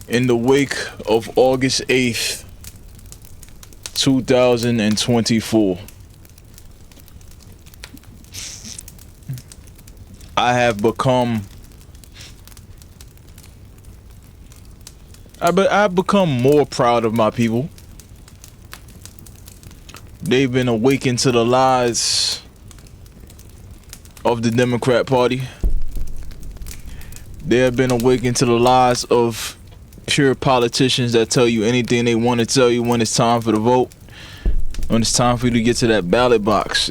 In the wake of August 8th, 2024, I've become more proud of my people. They've been awakened to the lies of the Democrat Party. They have been awakened to the lies of pure politicians that tell you anything they want to tell you when it's time for the vote. When it's time for you to get to that ballot box,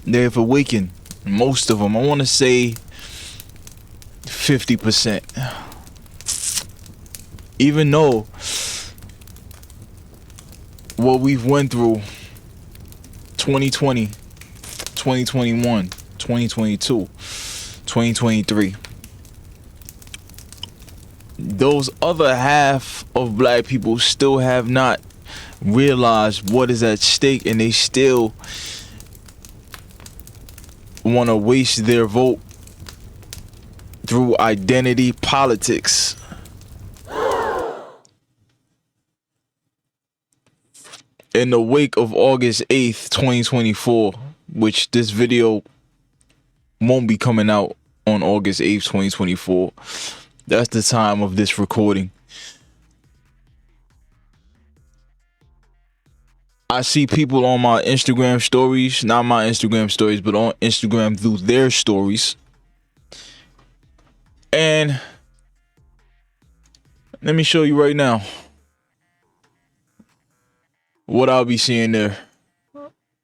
they've awakened. Most of them, I want to say 50%. Even though what we've went through 2020, 2021, 2022, 2023, those other half of black people still have not realized what is at stake, and they still want to waste their vote through identity politics. In the wake of August 8th, 2024, which this video won't be coming out on August 8th, 2024. That's the time of this recording. I see people on my Instagram stories, not my Instagram stories, but on Instagram through their stories. And let me show you right now what I'll be seeing there.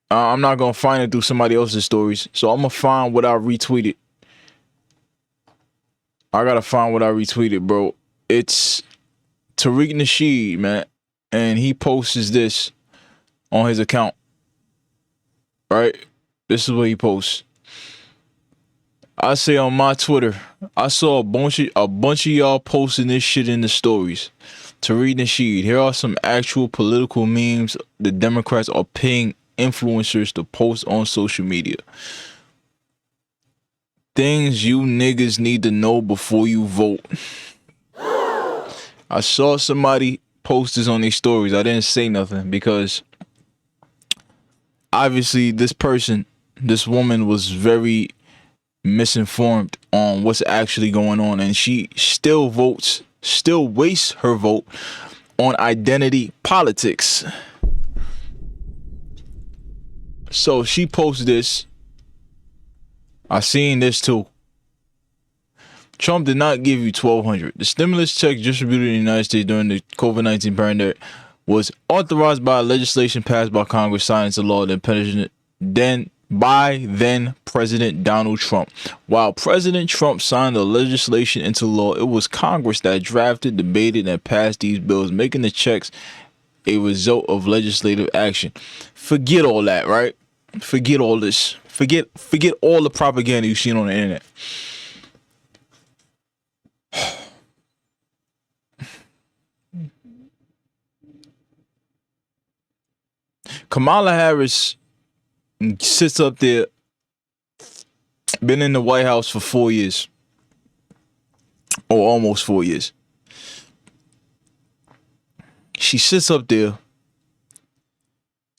I'm not going to find it through somebody else's stories. So I'm going to find what I retweeted. I got to find what I retweeted, bro. It's Tariq Nasheed, man. And he posts this on his account. Right? This is what he posts. I say on my Twitter, I saw a bunch of y'all posting this shit in the stories. Tariq Nasheed, here are some actual political memes the Democrats are paying influencers to post on social media. Things you niggas need to know before you vote. I saw somebody post this on their stories. I didn't say nothing because obviously this woman was very misinformed on what's actually going on, and she still wastes her vote on identity politics. So she posted this. I seen this too. Trump did not give you $1,200. The stimulus check distributed in the United States during the COVID-19 pandemic was authorized by legislation passed by Congress, signed into law, then President Donald Trump. While President Trump signed the legislation into law, it was Congress that drafted, debated, and passed these bills, making the checks a result of legislative action. Forget all that, right? Forget all this. Forget all the propaganda you've seen on the internet. Kamala Harris sits up there, been in the White House for 4 years, or almost 4 years. She sits up there,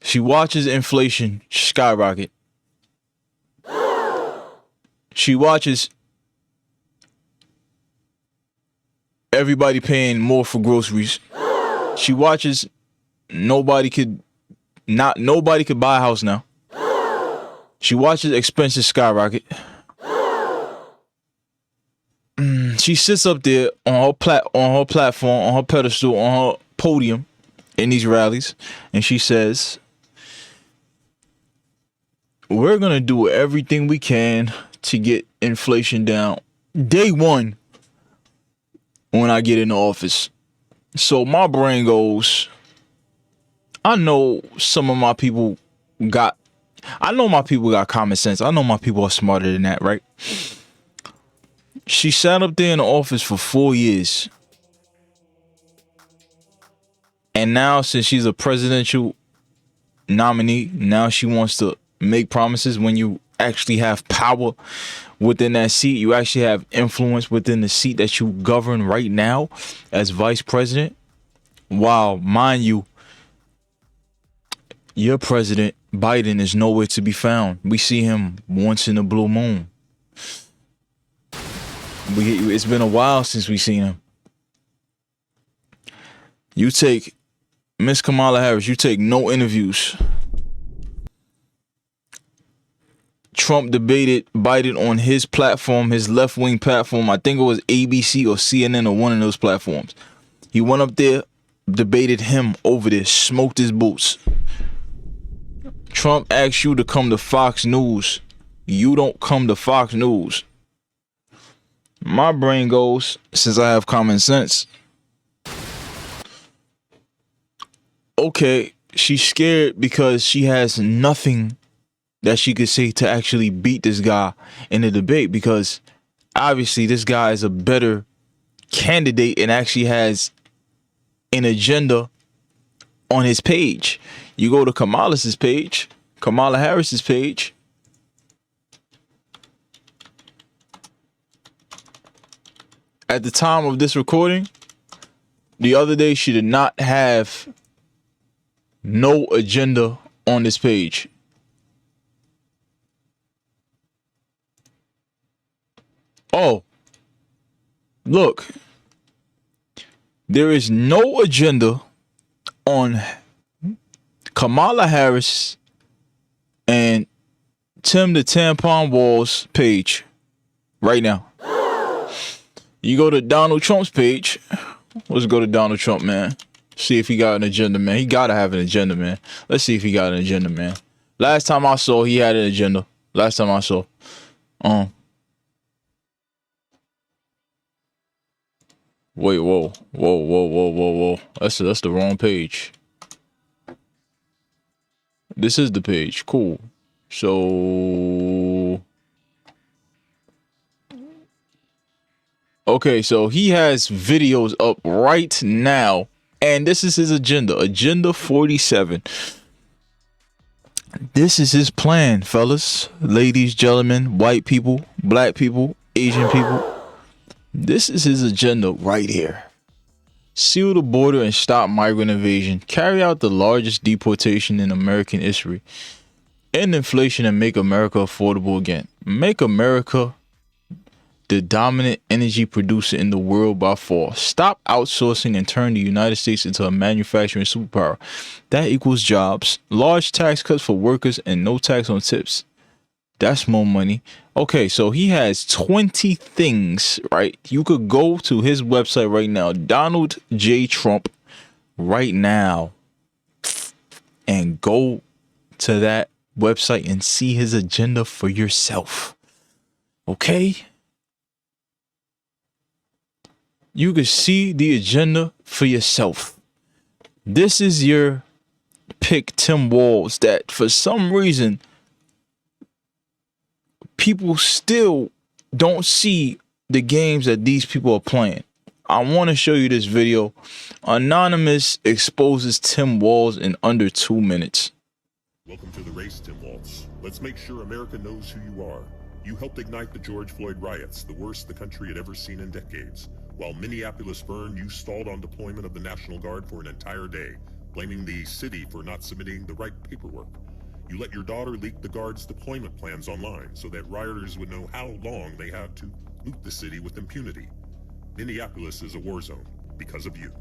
she watches inflation skyrocket. She watches everybody paying more for groceries. She watches nobody could buy a house now. She watches expenses skyrocket. She sits up there on her platform, on her pedestal, on her podium in these rallies, and she says, "We're gonna do everything we can to get inflation down day one when I get into office." So my brain goes, I know my people got common sense. I know my people are smarter than that, right? She sat up there in the office for 4 years. And now, since she's a presidential nominee, now she wants to make promises when you actually have power, within that seat. You actually have influence within the seat that you govern right now as vice president. While, mind you, your president, Biden, is nowhere to be found. We see him once in a blue moon. It's been a while since we seen him. You take Miss Kamala Harris, you take no interviews. Trump debated Biden on his platform, his left-wing platform. I think it was ABC or CNN or one of those platforms. He went up there, debated him over there, smoked his boots. Trump asked you to come to Fox News. You don't come to Fox News. My brain goes, since I have common sense, okay, she's scared because she has nothing that she could say to actually beat this guy in the debate, because obviously this guy is a better candidate and actually has an agenda on his page. You go to Kamala Harris's page. At the time of this recording, the other day, she did not have no agenda on this page. Oh, look, there is no agenda on Kamala Harris and Tim the Tampon Walz page right now. You go to Donald Trump's page. Let's go to Donald Trump, man. See if he got an agenda, man. He gotta have an agenda, man. Let's see if he got an agenda, man. Last time I saw, he had an agenda. Last time I saw. Wait, whoa. That's the wrong page. This is the page. Cool. So, okay, so he has videos up right now, and this is his agenda. Agenda 47. This is his plan, fellas, ladies, gentlemen, white people, black people, Asian people. This is his agenda right here. Seal the border and stop migrant invasion. Carry out the largest deportation in American history. End inflation and make America affordable again. Make America the dominant energy producer in the world by fall. Stop outsourcing and turn the United States into a manufacturing superpower. That equals jobs, large tax cuts for workers, and no tax on tips. That's more money. Okay, so he has 20 things, right? You could go to his website right now, Donald J. Trump, right now, and go to that website and see his agenda for yourself. Okay? You can see the agenda for yourself. This is your pick, Tim Walz, that for some reason people still don't see the games that these people are playing. I want to show you this video. Anonymous exposes Tim Walz in under 2 minutes. Welcome to the race, Tim Walz. Let's make sure America knows who you are. You helped ignite the George Floyd riots, the worst the country had ever seen in decades. While Minneapolis burned, you stalled on deployment of the National Guard for an entire day, blaming the city for not submitting the right paperwork. You let your daughter leak the Guard's deployment plans online so that rioters would know how long they had to loot the city with impunity. Minneapolis is a war zone because of you.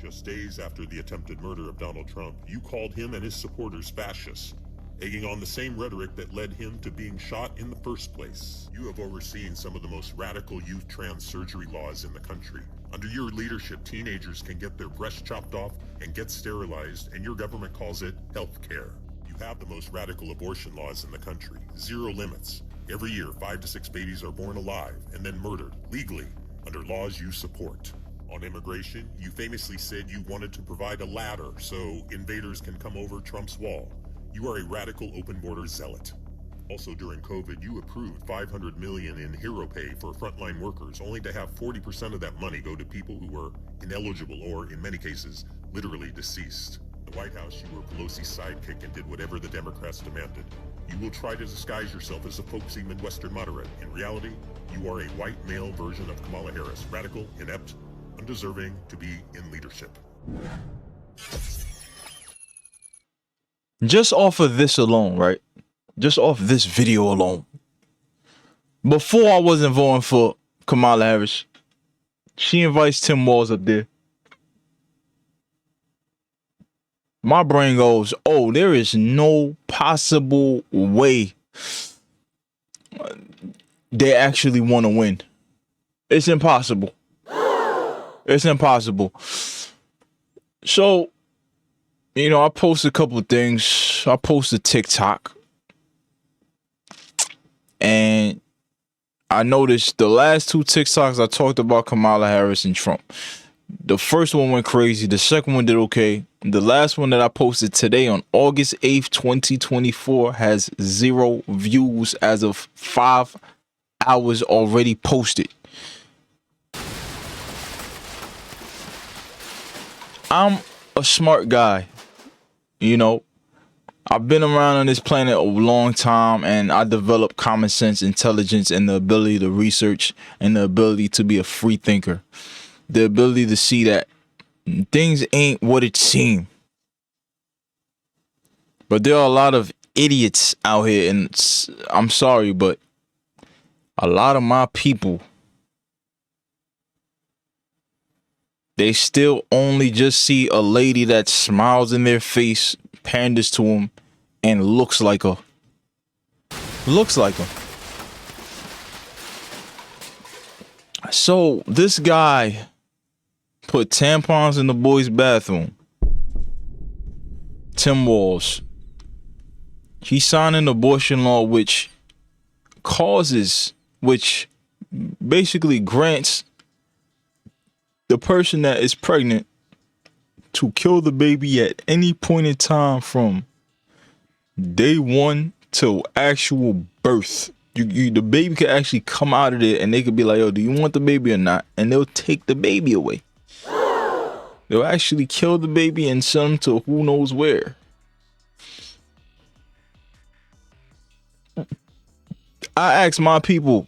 Just days after the attempted murder of Donald Trump, you called him and his supporters fascists, egging on the same rhetoric that led him to being shot in the first place. You have overseen some of the most radical youth trans surgery laws in the country. Under your leadership, teenagers can get their breasts chopped off and get sterilized, and your government calls it health care. You have the most radical abortion laws in the country. 0 limits. Every year, 5 to 6 babies are born alive and then murdered, legally, under laws you support. On immigration, you famously said you wanted to provide a ladder so invaders can come over Trump's wall. You are a radical open border zealot. Also during COVID, you approved $500 million in hero pay for frontline workers, only to have 40% of that money go to people who were ineligible or, in many cases, literally deceased. In the White House, you were Pelosi's sidekick and did whatever the Democrats demanded. You will try to disguise yourself as a folksy Midwestern moderate. In reality, you are a white male version of Kamala Harris, radical, inept, undeserving to be in leadership. Just off of this alone, right? Just off this video alone. Before I wasn't voting for Kamala Harris, she invites Tim Walz up there. My brain goes, oh, there is no possible way they actually want to win. It's impossible. It's impossible. So, you know, I posted a couple of things. I posted TikTok. And I noticed the last two TikToks I talked about Kamala Harris and Trump. The first one went crazy. The second one did okay. The last one that I posted today on August 8th, 2024 has 0 views as of 5 hours already posted. I'm a smart guy. You know, I've been around on this planet a long time, and I developed common sense, intelligence, and the ability to research, and the ability to be a free thinker. The ability to see that things ain't what it seems. But there are a lot of idiots out here, and I'm sorry, but a lot of my people, they still only just see a lady that smiles in their face, panders to them, and looks like her. Looks like her. So this guy put tampons in the boys' bathroom. Tim Walz. He signed an abortion law which basically grants the person that is pregnant to kill the baby at any point in time from day one till actual birth. The baby could actually come out of there and they could be like, yo, do you want the baby or not? And they'll take the baby away. They'll actually kill the baby and send him to who knows where. I asked my people,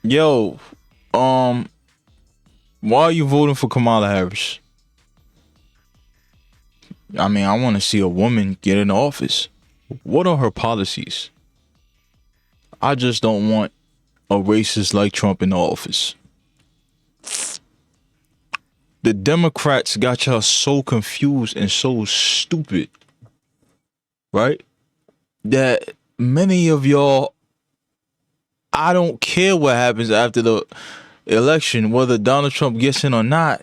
yo, why are you voting for Kamala Harris? I mean, I want to see a woman get in office. What are her policies? I just don't want a racist like Trump in the office. The Democrats got y'all so confused and so stupid, right? That many of y'all, I don't care what happens after the election, whether Donald Trump gets in or not.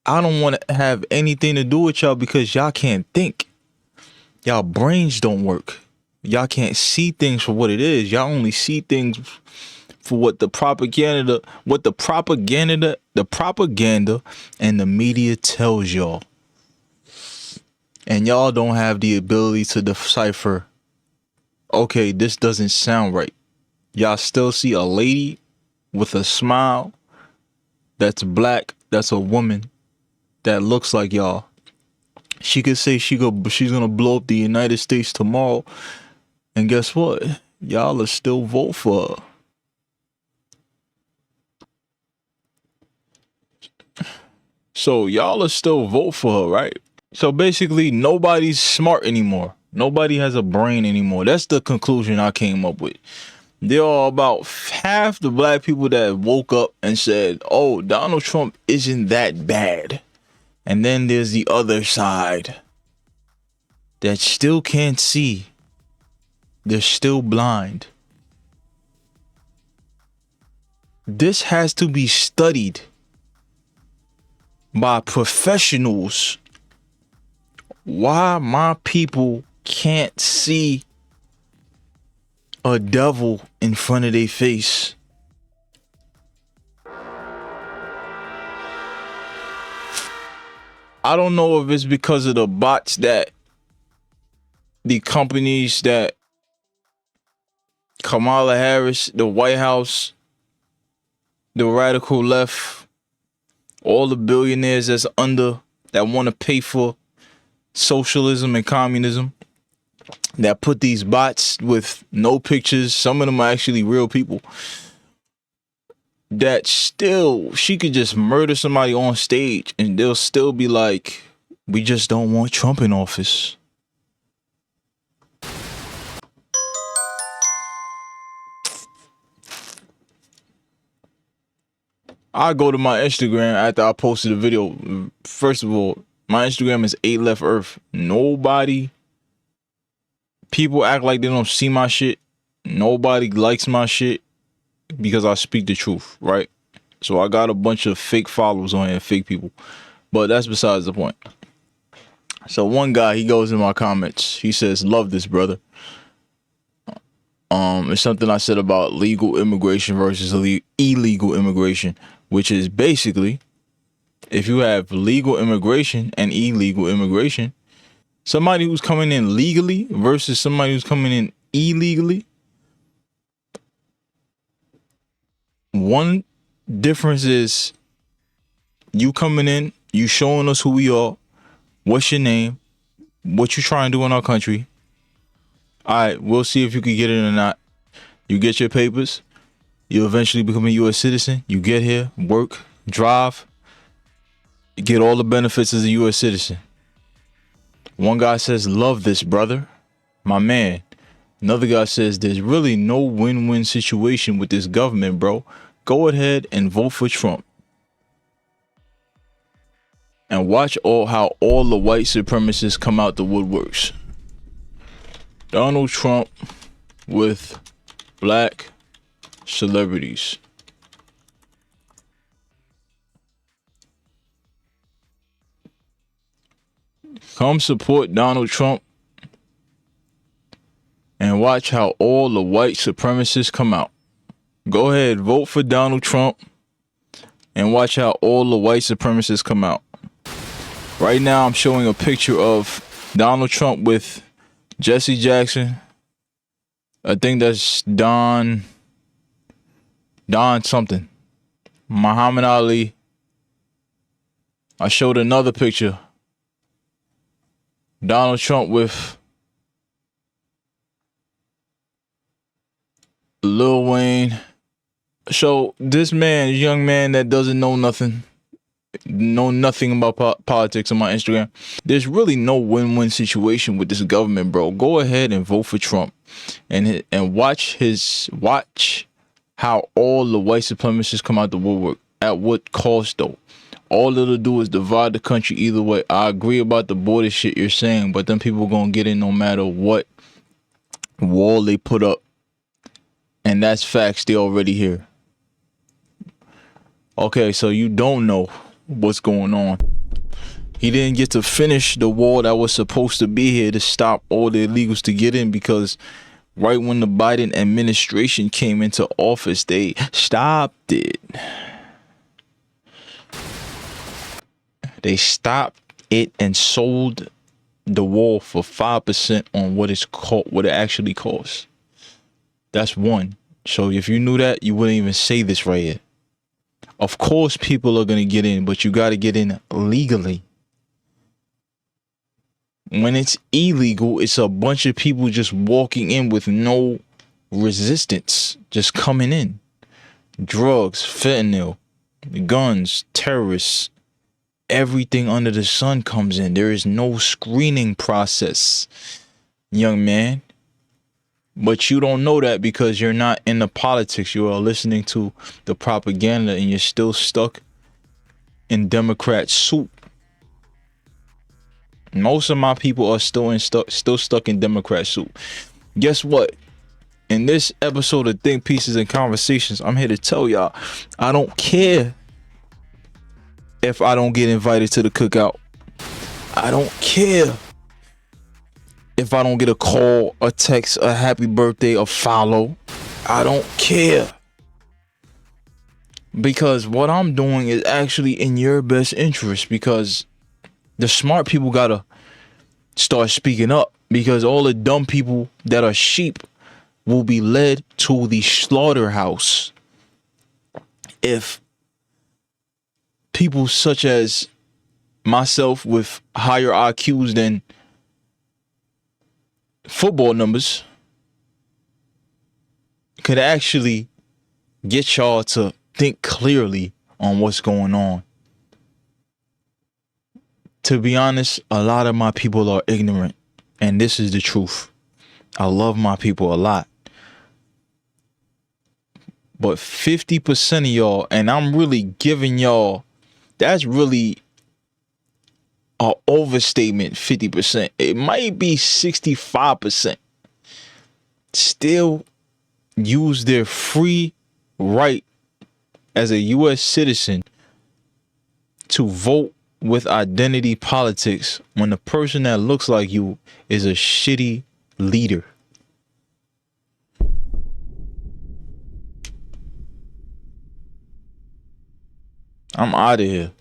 I don't want to have anything to do with y'all because y'all can't think. Y'all brains don't work. Y'all can't see things for what it is. Y'all only see things for what the propaganda and the media tells y'all. And y'all don't have the ability to decipher, okay, this doesn't sound right. Y'all still see a lady with a smile that's black, that's a woman, that looks like y'all. She could say she's gonna blow up the United States tomorrow, and guess what? Y'all are still vote for her. So y'all are still vote for her, right? So basically, nobody's smart anymore. Nobody has a brain anymore. That's the conclusion I came up with. There are about half the black people that woke up and said, oh, Donald Trump isn't that bad. And then there's the other side that still can't see. They're still blind. This has to be studied by professionals. Why my people can't see a devil in front of their face. I don't know if it's because of the bots that the companies that Kamala Harris, the White House, the radical left, all the billionaires that's under, that want to pay for socialism and communism. that put these bots with no pictures. Some of them are actually real people. That still, she could just murder somebody on stage and they'll still be like, we just don't want Trump in office. I go to my Instagram after I posted a video. First of all, my Instagram is 8 Left Earth. People act like they don't see my shit. Nobody likes my shit because I speak the truth, right? So I got a bunch of fake followers on here, fake people. But that's besides the point. So one guy, he goes in my comments. He says, love this, brother. It's something I said about legal immigration versus illegal immigration, which is basically, if you have legal immigration and illegal immigration, somebody who's coming in legally versus somebody who's coming in illegally, one difference is you coming in, you showing us who we are, what's your name, what you trying to do in our country. All right, we'll see if you can get it or not. You get your papers, you eventually become a U.S. citizen, you get here, work, drive, get all the benefits as a U.S. citizen. One guy says, love this, brother, my man. Another guy says, there's really no win-win situation with this government, bro. Go ahead and vote for Trump. And watch how all the white supremacists come out the woodworks. Donald Trump with black celebrities. Come support Donald Trump and watch how all the white supremacists come out. Go ahead, vote for Donald Trump and watch how all the white supremacists come out. Right now, I'm showing a picture of Donald Trump with Jesse Jackson. I think that's Don something. Muhammad Ali. I showed another picture. Donald Trump with Lil Wayne. So this man, young man that doesn't know nothing about politics on my Instagram. There's really no win-win situation with this government, bro. Go ahead and vote for Trump, and watch how all the white supremacists come out the woodwork. At what cost, though? All it'll do is divide the country either way. I agree about the border shit you're saying, but then people gonna get in no matter what wall they put up, and that's facts. They already here. Okay, so you don't know what's going on. He didn't get to finish the wall that was supposed to be here to stop all the illegals to get in, because right when the Biden administration came into office, they stopped it. They stopped it and sold the wall for 5% on what it actually costs. That's one. So if you knew that, you wouldn't even say this right here. Of course, people are going to get in, but you got to get in legally. When it's illegal, it's a bunch of people just walking in with no resistance, just coming in. Drugs, fentanyl, guns, terrorists, everything under the sun comes in. There is no screening process, young man. But you don't know that because you're not in the politics. You are listening to the propaganda and you're still stuck in Democrat soup. Most of my people are still stuck in Democrat soup. Guess what? In this episode of Think Pieces and Conversations, I'm here to tell y'all, I don't care if I don't get invited to the cookout. I don't care if I don't get a call, a text, a happy birthday, a follow. I don't care. Because what I'm doing is actually in your best interest, because the smart people gotta start speaking up, because all the dumb people that are sheep will be led to the slaughterhouse if people such as myself with higher IQs than football numbers could actually get y'all to think clearly on what's going on. To be honest, a lot of my people are ignorant, and this is the truth. I love my people a lot, but 50% of y'all, and I'm really giving y'all, that's really an overstatement. 50%, it might be 65%, still use their free right as a U.S. citizen to vote with identity politics when the person that looks like you is a shitty leader. I'm out of here.